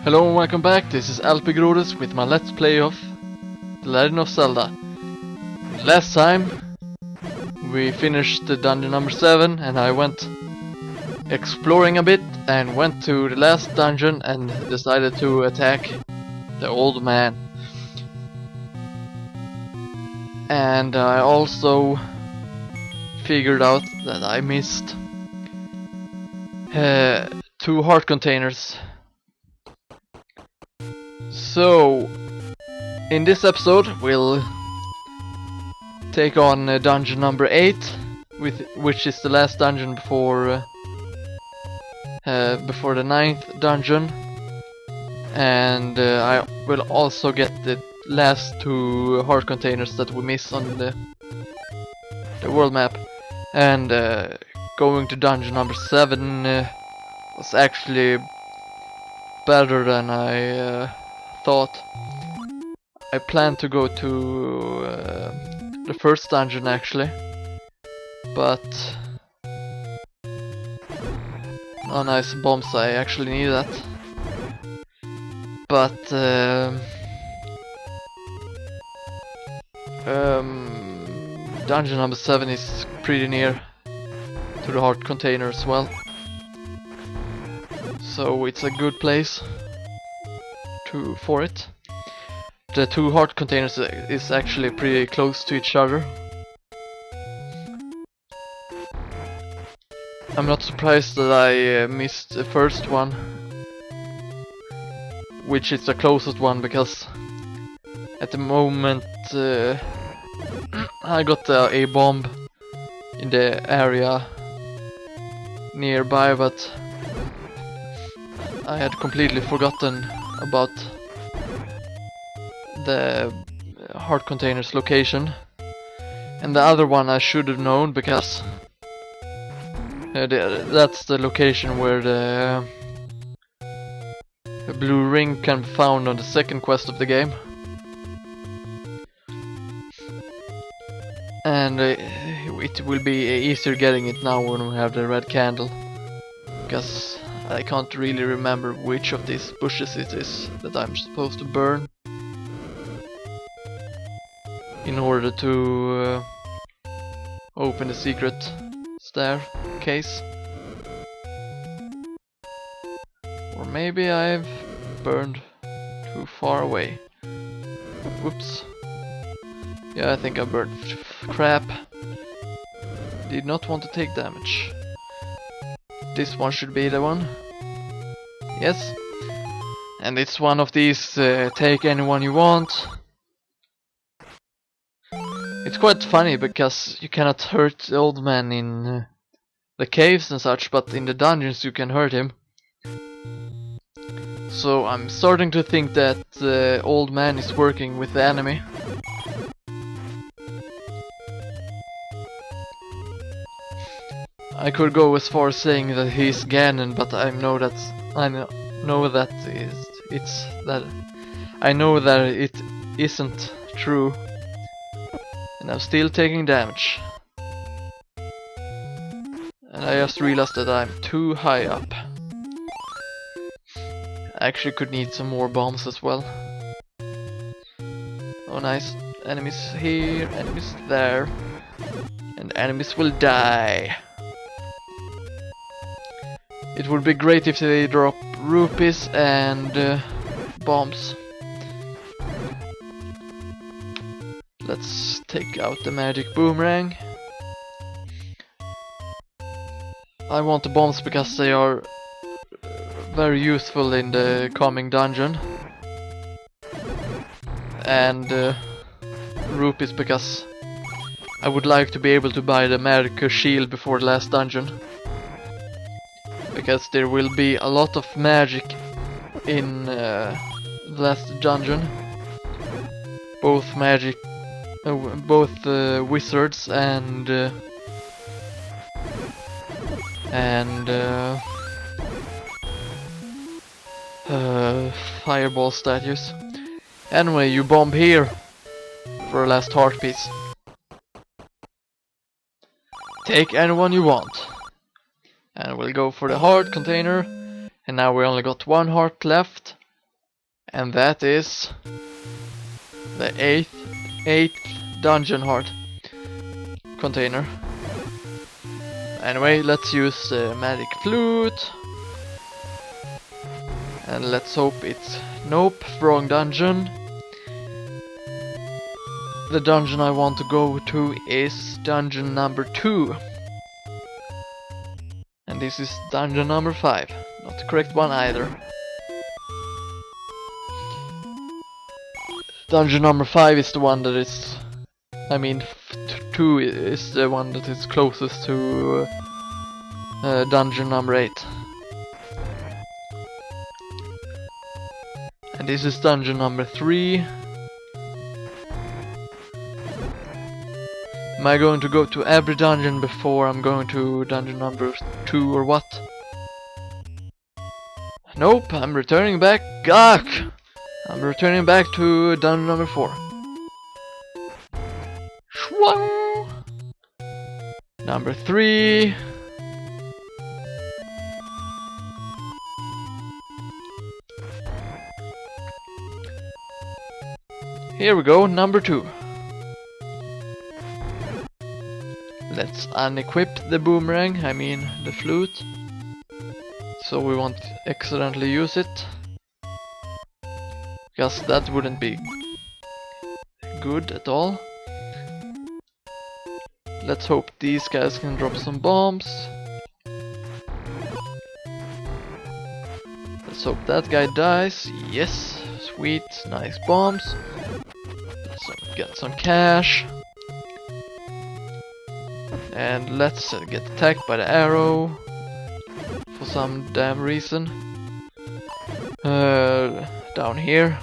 Hello and welcome back, this is LPGrodus with my Let's Play of The Legend of Zelda. Last time we finished the dungeon number 7 and I went exploring a bit and went to the last dungeon and decided to attack the old man. And I also figured out that I missed 2 heart containers. So, in this episode we'll take on dungeon number 8, which is the last dungeon before the 9th dungeon, and I will also get the last 2 heart containers that we missed on the world map. And going to dungeon number 7 was actually better than I thought. I planned to go to the first dungeon actually, but oh nice bombs, I actually need that. But dungeon number 7 is pretty near to the heart container as well, so it's a good place for it. The 2 heart containers is actually pretty close to each other. I'm not surprised that I missed the first one, which is the closest one, because at the moment I got a bomb in the area nearby, but I had completely forgotten about the heart container's location. And the other one I should have known, because that's the location where the blue ring can be found on the second quest of the game. And it will be easier getting it now when we have the red candle, because I can't really remember which of these bushes it is that I'm supposed to burn in order to open the secret staircase. Or maybe I've burned too far away. Whoops. Yeah, I think I burned crap. Did not want to take damage. This one should be the one. Yes. And it's one of these take anyone you want. It's quite funny because you cannot hurt the old man in the caves and such, but in the dungeons you can hurt him. So I'm starting to think that the old man is working with the enemy. I could go as far as saying that he's Ganon, but I know that it isn't true, and I'm still taking damage. And I just realized that I'm too high up. I actually could need some more bombs as well. Oh nice, enemies here, enemies there, and enemies will die. It would be great if they drop rupees and bombs. Let's take out the magic boomerang. I want the bombs because they are very useful in the coming dungeon. And rupees because I would like to be able to buy the magic shield before the last dungeon. Because there will be a lot of magic in the last dungeon. Both wizards and fireball statues. Anyway, you bomb here for a last heart piece. Take anyone you want. And we'll go for the heart container. And now we only got 1 heart left. And that is the eighth dungeon heart container. Anyway, let's use the magic flute. And let's hope it's... Nope, wrong dungeon. The dungeon I want to go to is dungeon number 2. And this is dungeon number 5. Not the correct one either. Dungeon number 5 is the one that is... I mean, 2 is the one that is closest to dungeon number 8. And this is dungeon number 3. Am I going to go to every dungeon before I'm going to dungeon number 2 or what? Nope, I'm returning back. Gawk! I'm returning back to dungeon number 4. Shwang! Number 3. Here we go, number 2. Let's unequip the boomerang, I mean the flute, so we won't accidentally use it, because that wouldn't be good at all. Let's hope these guys can drop some bombs. Let's hope that guy dies. Yes, sweet, nice bombs. Let's get some cash. And let's get attacked by the arrow for some damn reason. Down here.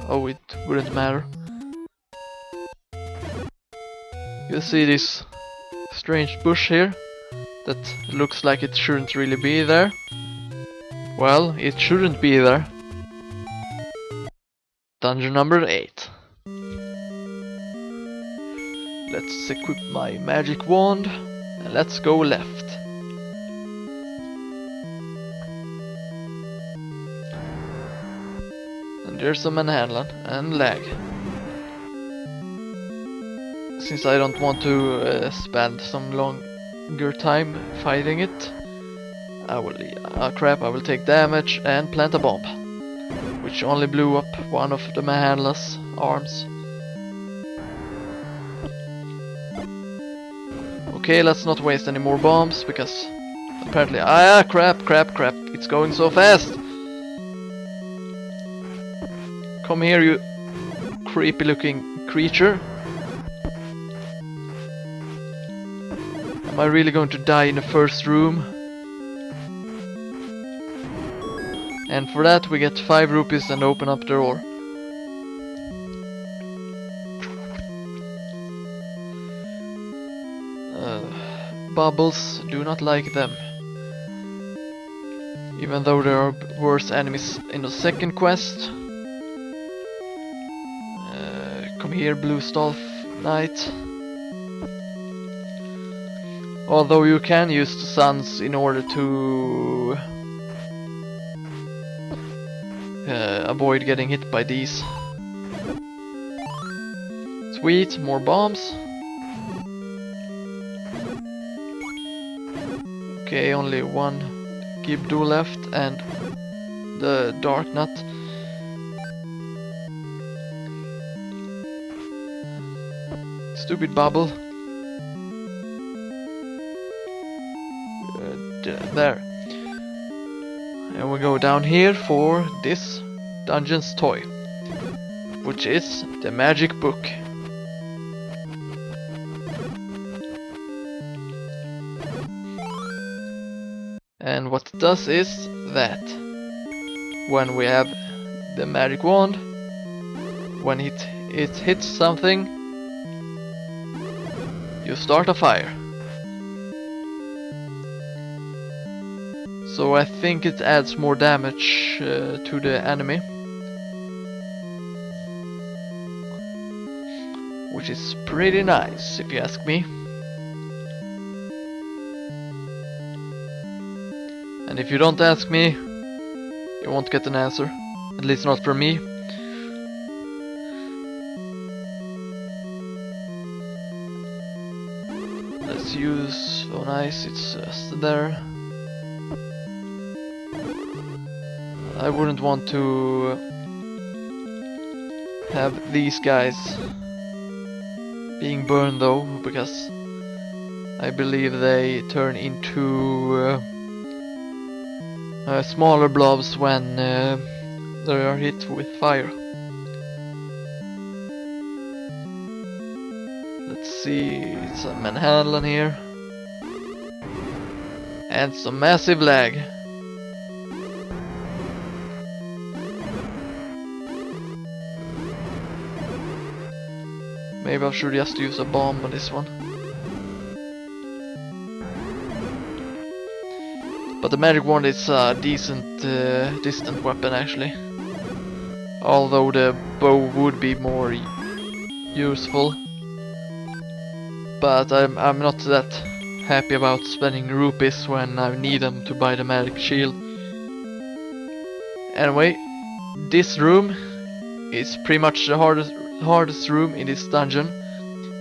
Oh, it wouldn't matter. You see this strange bush here that looks like it shouldn't really be there. Well, it shouldn't be there. Dungeon number 8. Let's equip my magic wand and let's go left. And there's a manhandling and lag. Since I don't want to spend some longer time fighting it, I will take damage and plant a bomb, which only blew up one of the manhandler's arms. Okay, let's not waste any more bombs, because apparently... crap, it's going so fast! Come here, you creepy looking creature. Am I really going to die in the first room? And for that we get 5 rupees and open up the door. Bubbles, do not like them. Even though there are worse enemies in the second quest. Come here, Blue Staff Knight. Although you can use the suns in order to avoid getting hit by these. Sweet, more bombs. Okay, only one Gibdo left and the Dark Nut. Stupid bubble. There. And we go down here for this dungeon's toy, which is the magic book. And what it does is that when we have the magic wand, when it hits something, you start a fire. So I think it adds more damage to the enemy, which is pretty nice if you ask me. And if you don't ask me, you won't get an answer. At least not for me. Let's use... oh nice, it's just there. I wouldn't want to have these guys being burned though, because I believe they turn into smaller blobs when they are hit with fire. Let's see, some manhandling here. And some massive lag. Maybe I should just use a bomb on this one. But the magic wand is a decent distant weapon actually. Although the bow would be more useful. But I'm not that happy about spending rupees when I need them to buy the magic shield. Anyway, this room is pretty much the hardest room in this dungeon,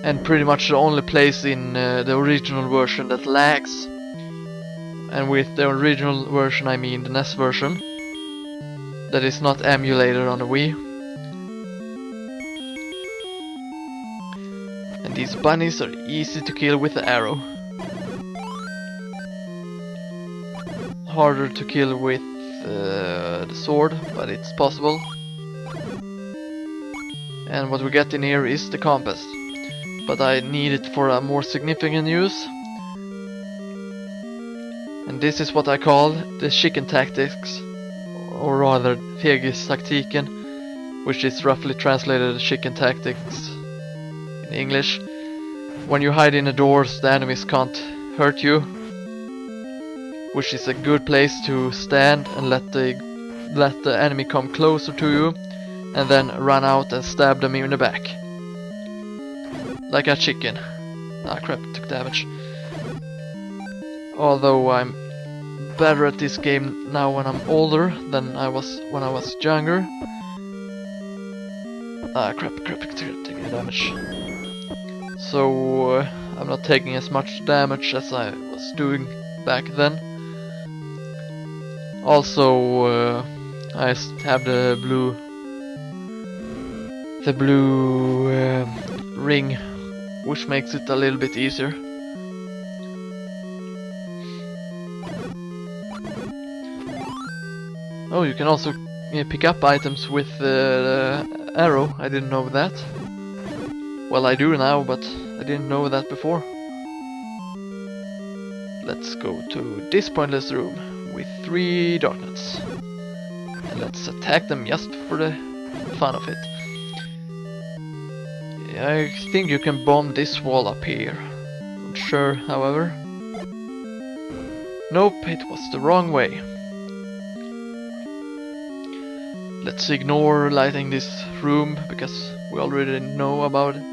and pretty much the only place in the original version that lags. And with the original version I mean the NES version, that is not emulated on the Wii. And these bunnies are easy to kill with the arrow. Harder to kill with the sword, but it's possible. And what we get in here is the compass, but I need it for a more significant use. And this is what I call the chicken tactics, or rather Fegistaktiken, which is roughly translated as chicken tactics in English. When you hide in the doors, the enemies can't hurt you, which is a good place to stand and let the enemy come closer to you, and then run out and stab them in the back. Like a chicken. Ah crap, took damage. Although I'm better at this game now when I'm older than I was when I was younger. Ah crap, taking damage. So I'm not taking as much damage as I was doing back then. Also I have the blue ring, which makes it a little bit easier. Oh, you can also pick up items with the arrow. I didn't know that. Well, I do now, but I didn't know that before. Let's go to this pointless room with 3 darknuts. And let's attack them just for the fun of it. I think you can bomb this wall up here. Not sure, however. Nope, it was the wrong way. Let's ignore lighting this room because we already know about it.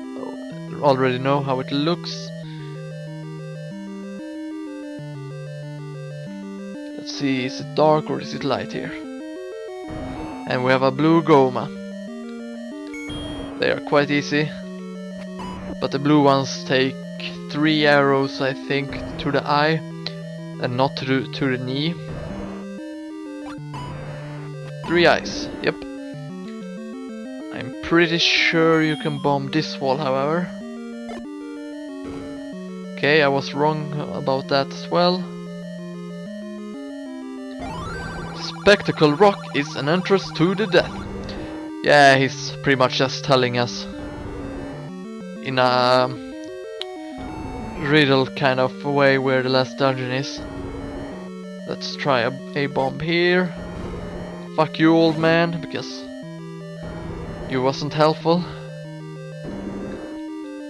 Already know how it looks. Let's see, is it dark or is it light here? And we have a blue Goma. They are quite easy. But the blue ones take 3 arrows, I think, to the eye and not to the knee. 3 eyes, yep. I'm pretty sure you can bomb this wall, however. Okay, I was wrong about that as well. Spectacle Rock is an entrance to the death. Yeah, he's pretty much just telling us in a riddle kind of way where the last dungeon is. Let's try a bomb here. Fuck you, old man, because you wasn't helpful.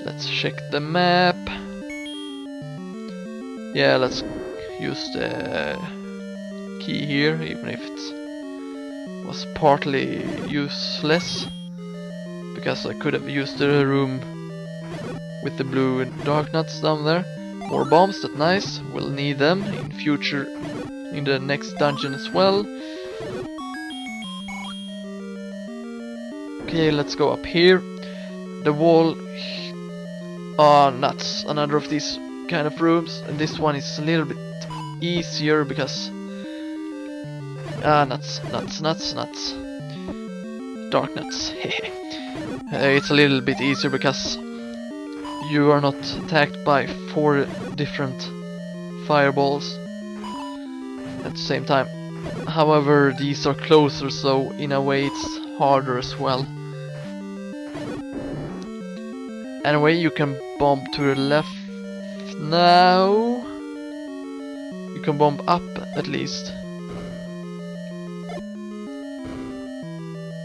Let's check the map. Yeah, let's use the key here, even if it was partly useless, because I could have used the room with the blue and dark nuts down there. More bombs, that's nice. We'll need them in the next dungeon as well. Okay, let's go up here. The wall... Oh, nuts. Another of these kind of rooms. And this one is a little bit easier because... nuts. Dark nuts. It's a little bit easier because you are not attacked by 4 different fireballs at the same time. However, these are closer, so in a way it's harder as well. Anyway, you can bomb to the left now. You can bomb up at least.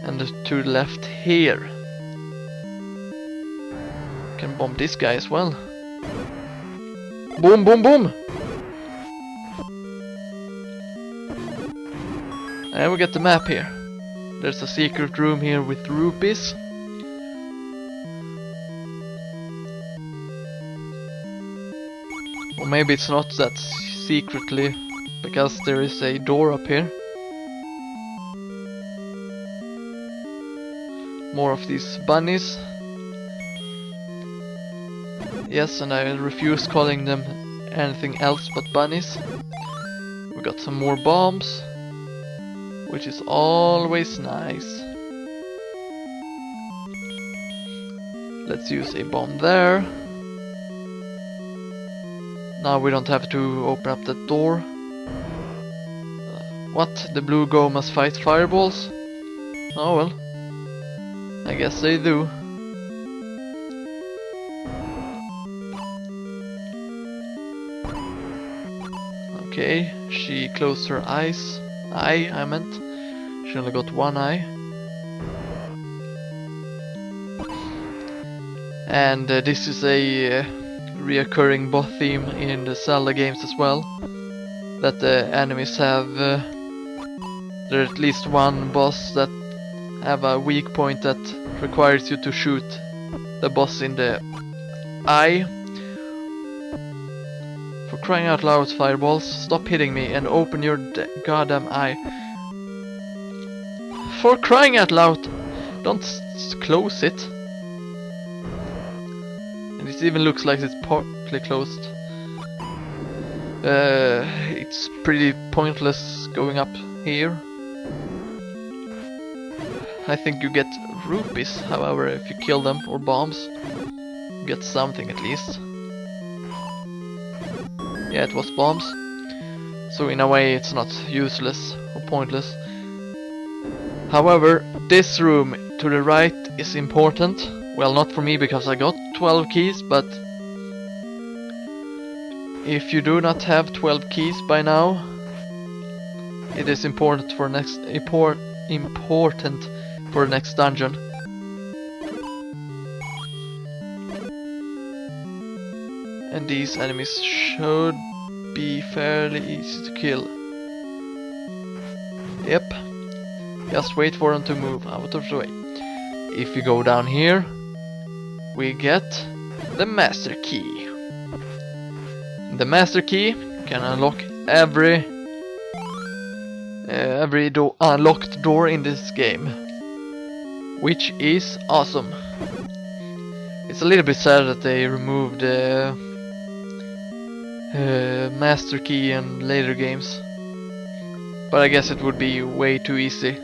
And to the left here. You can bomb this guy as well. Boom, boom, boom! And we get the map here. There's a secret room here with rupees. Or maybe it's not that secretly, because there is a door up here. More of these bunnies. Yes, and I refuse calling them anything else but bunnies. We got some more bombs, which is always nice. Let's use a bomb there. Now we don't have to open up that door. What? The blue go must fight fireballs? Oh well. I guess they do. Okay, she closed her eyes. I meant. She only got one eye. And this is a reoccurring boss theme in the Zelda games as well. That the enemies have... there's at least one boss that have a weak point that requires you to shoot the boss in the eye. For crying out loud, fireballs, stop hitting me and open your goddamn eye. For crying out loud, don't close it. And it even looks like it's partly closed. It's pretty pointless going up here. I think you get rupees, however, if you kill them, or bombs. You get something at least. Yeah, it was bombs. So in a way it's not useless or pointless. However, this room to the right is important. Well, not for me because I got 12 keys, but if you do not have 12 keys by now, it is important for next for the next dungeon. And these enemies should be fairly easy to kill. Yep. Just wait for them to move out of the way. If you go down here, we get the master key. The master key can unlock every unlocked door in this game, which is awesome. It's a little bit sad that they removed the master key in later games, but I guess it would be way too easy,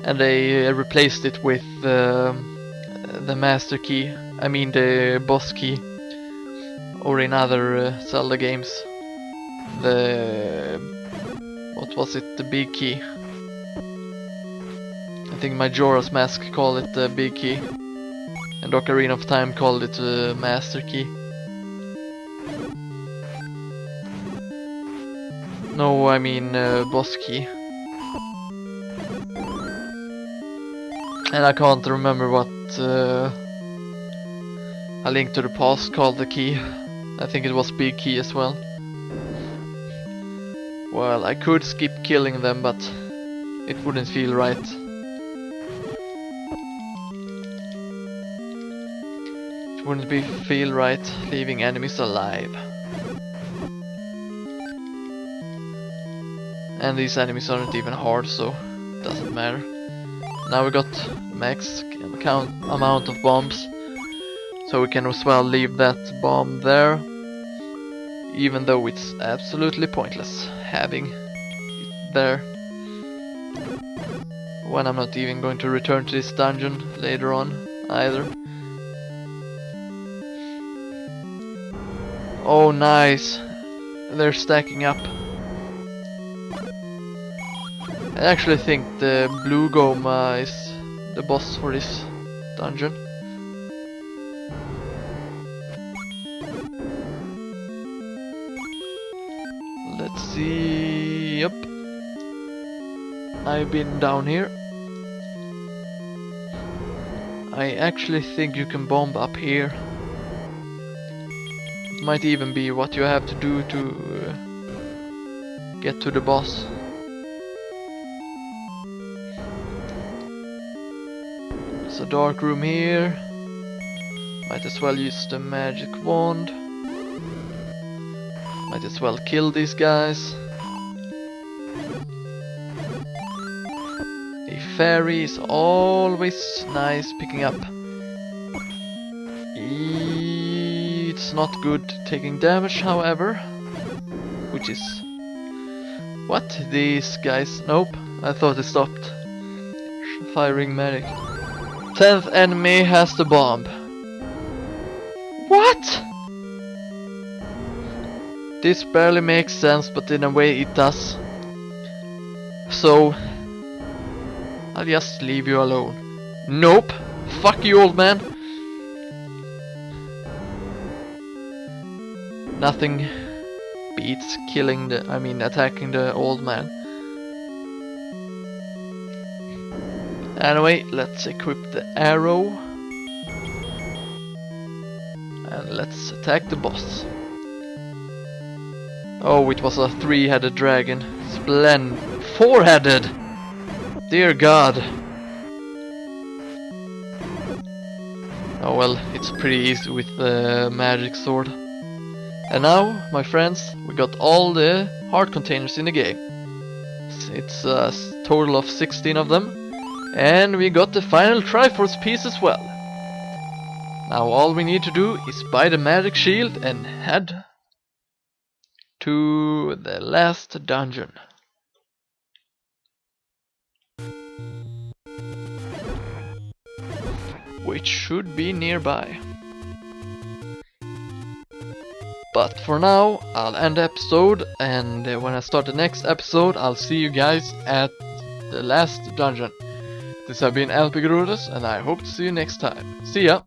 and they replaced it with the master key, I mean the boss key, or in other Zelda games, what was it, the big key. I think Majora's Mask called it the big key, and Ocarina of Time called it the master key. No, I mean boss key. And I can't remember what A Link to the Past called the key. I think it was big key as well. Well, I could skip killing them, but it wouldn't feel right. It wouldn't feel right leaving enemies alive. And these enemies aren't even hard, so it doesn't matter. Now we got max amount of bombs, so we can as well leave that bomb there, even though it's absolutely pointless having it there when I'm not even going to return to this dungeon later on either. Oh nice, they're stacking up. I actually think the blue Goma is the boss for this dungeon. Let's see. Yep, I've been down here. I actually think you can bomb up here. It might even be what you have to do to get to the boss. There's a dark room here. Might as well use the magic wand. Might as well kill these guys. A fairy is always nice picking up. It's not good taking damage, however. Which is... What? These guys... Nope, I thought it stopped firing magic. 10th enemy has the bomb. What? This barely makes sense, but in a way it does. So I'll just leave you alone. Nope. Fuck you, old man. Nothing beats attacking the old man. Anyway, let's equip the arrow. And let's attack the boss. Oh, it was a 3-headed dragon. Splendid. 4-headed! Dear God. Oh well, it's pretty easy with the magic sword. And now, my friends, we got all the heart containers in the game. It's a total of 16 of them. And we got the final Triforce piece as well. Now all we need to do is buy the magic shield and head to the last dungeon. Which should be nearby. But for now, I'll end the episode, and when I start the next episode, I'll see you guys at the last dungeon. This has been LPGrodus, and I hope to see you next time. See ya!